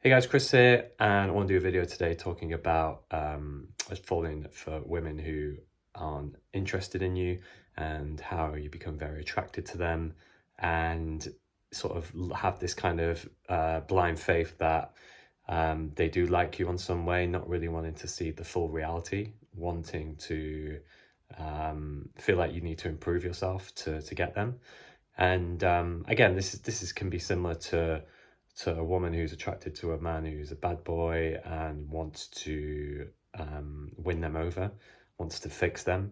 Hey guys, Chris here, and I want to do a video today talking about falling for women who aren't interested in you and how you become very attracted to them and sort of have this kind of blind faith that they do like you on some way, not really wanting to see the full reality, wanting to feel like you need to improve yourself to get them. And again, this can be similar to a woman who's attracted to a man who's a bad boy and wants to win them over, wants to fix them.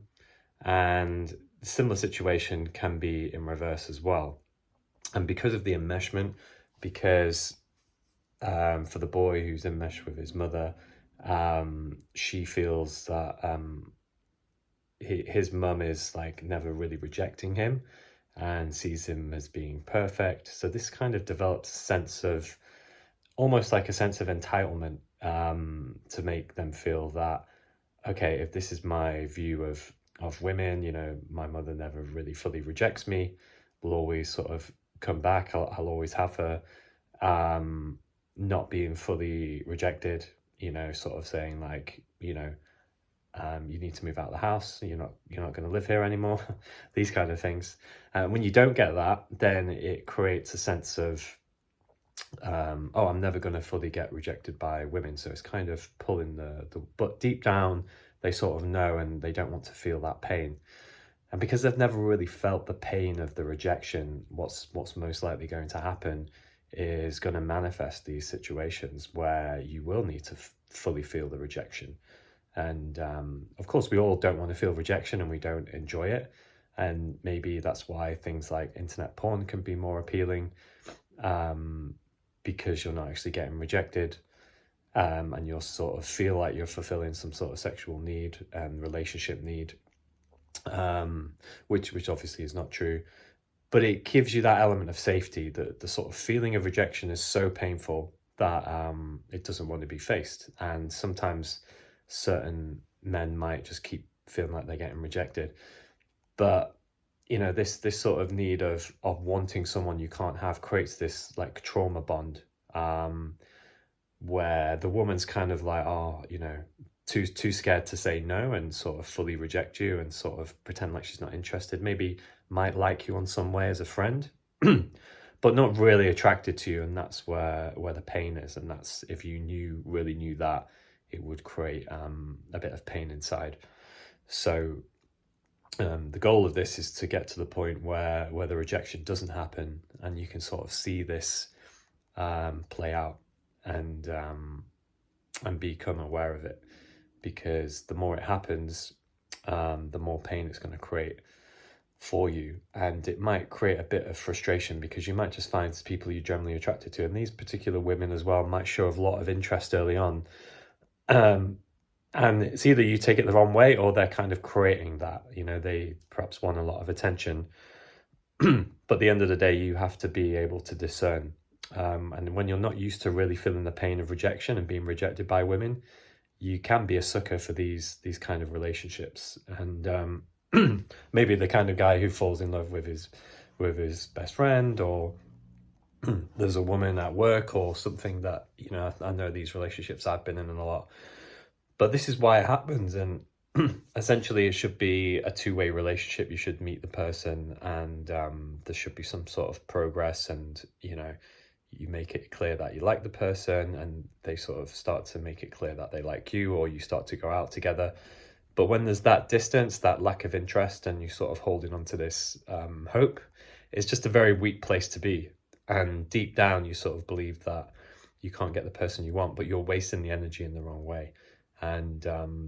And a similar situation can be in reverse as well. And because of the enmeshment, because for the boy who's enmeshed with his mother, she feels that his mum is like never really rejecting him and sees him as being perfect. So this kind of develops a sense of almost like a sense of entitlement, to make them feel that, okay, if this is my view of women, my mother never really fully rejects me, will always sort of come back. I'll always have her, not being fully rejected, sort of saying like, you need to move out of the house. You're not going to live here anymore. These kind of things. When you don't get that, then it creates a sense of, oh, I'm never going to fully get rejected by women. So it's kind of pulling but deep down, they sort of know and they don't want to feel that pain. And because they've never really felt the pain of the rejection, what's most likely going to happen is going to manifest these situations where you will need to fully feel the rejection. And of course, we all don't want to feel rejection and we don't enjoy it. And maybe that's why things like internet porn can be more appealing, because you're not actually getting rejected, and you'll sort of feel like you're fulfilling some sort of sexual need and relationship need, which obviously is not true. But it gives you that element of safety. The sort of feeling of rejection is so painful that it doesn't want to be faced. And sometimes certain men might just keep feeling like they're getting rejected. But this sort of need of wanting someone you can't have creates this like trauma bond, where the woman's kind of like, oh, too scared to say no and sort of fully reject you and sort of pretend like she's not interested. Maybe might like you on some way as a friend, but not really attracted to you. And that's where the pain is. And that's, if you really knew that, it would create a bit of pain inside. So the goal of this is to get to the point where the rejection doesn't happen and you can sort of see this play out and become aware of it. Because the more it happens, the more pain it's going to create for you. And it might create a bit of frustration because you might just find people you're generally attracted to. And these particular women as well might show a lot of interest early on. And it's either you take it the wrong way or they're kind of creating that, they perhaps want a lot of attention. But at the end of the day, you have to be able to discern. And when you're not used to really feeling the pain of rejection and being rejected by women, you can be a sucker for these kind of relationships. And maybe the kind of guy who falls in love with his best friend, or there's a woman at work or something that, I know these relationships I've been in a lot. But this is why it happens. And essentially, it should be a two-way relationship. You should meet the person and there should be some sort of progress. And, you make it clear that you like the person and they sort of start to make it clear that they like you, or you start to go out together. But when there's that distance, that lack of interest, and you sort of holding on to this hope, it's just a very weak place to be. And deep down, you sort of believe that you can't get the person you want, but you're wasting the energy in the wrong way. And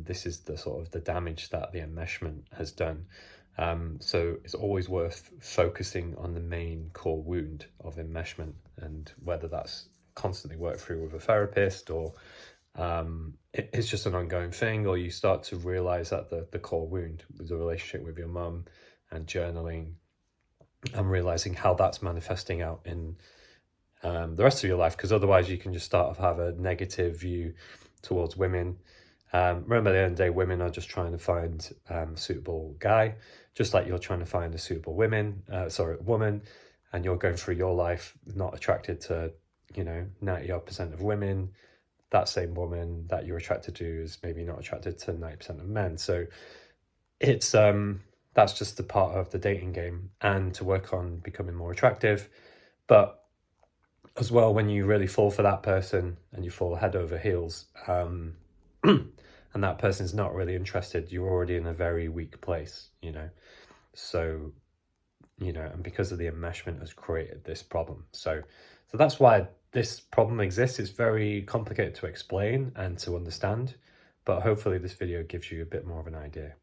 this is the sort of the damage that the enmeshment has done. So it's always worth focusing on the main core wound of enmeshment, and whether that's constantly worked through with a therapist, or it's just an ongoing thing, or you start to realize that the core wound was the relationship with your mum, and journaling and realizing how that's manifesting out in the rest of your life. Because otherwise you can just start to have a negative view towards women. Remember, at the end of the day, women are just trying to find a suitable guy, just like you're trying to find a suitable woman, and you're going through your life not attracted to you know, 90 odd percent of women, that same woman that you're attracted to is maybe not attracted to 90% of men. So it's that's just a part of the dating game, and to work on becoming more attractive. But as well, when you really fall for that person and you fall head over heels, and that person's not really interested, you're already in a very weak place, you know. So, you know, and because of the enmeshment has created this problem. So that's why this problem exists. It's very complicated to explain and to understand, but hopefully this video gives you a bit more of an idea.